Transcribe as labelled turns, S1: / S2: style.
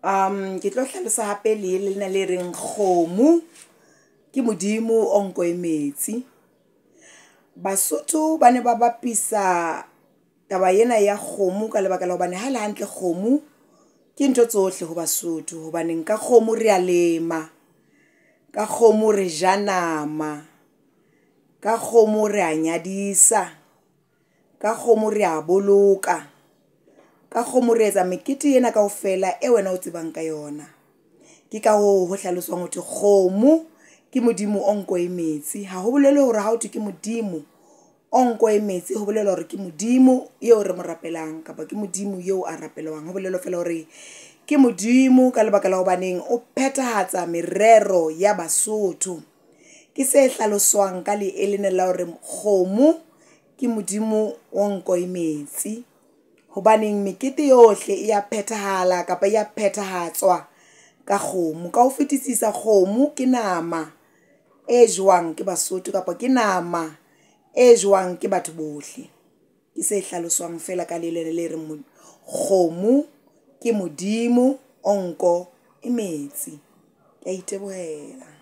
S1: Ke tlo hlalosa hape le lena le reng kgomo ke modimo o nko e metsi. Basotho ba ne ba bapisa taba ena ya kgomo ka lebaka la hobane ha le hantle kgomo ke ntho tsohle ho Basotho, hobaneng ka kgomo re a lema, ka kgomo re ja nama, ka kgomo re a nyadisa, ka kgomo re a boloka, ka kgomo re etsa mekete ena kaofela e wena o tsebang ka yona. Ke ka ho hlaloswang ho thwe kgomo ke modimo o nko e metsi. Ha ho bolele hore ha o thwe ke modimo o nko e metsi ho bolela hore ke modimo eo re mo rapelang kapa ke modimo eo a rapelwang. Ho bolela fela hore ke modimo ka lebaka la hobaneng o phethahatsa merero ya Basotho. Ke se hlaloswang ka leelene la hore kgomo ke modimo o nko e metsi, hobaneng mekete yohle e ya phethahala kapa ya phethahatswa ka kgomo. Ka ho fetisisa kgomo ke nama e jwang ke Basotho kapa ke nama e jwang ke batho bohle. Ke se hlaloswang fela ka le reng kgomo ke modimo o nko e metsi. Ke a itebohela.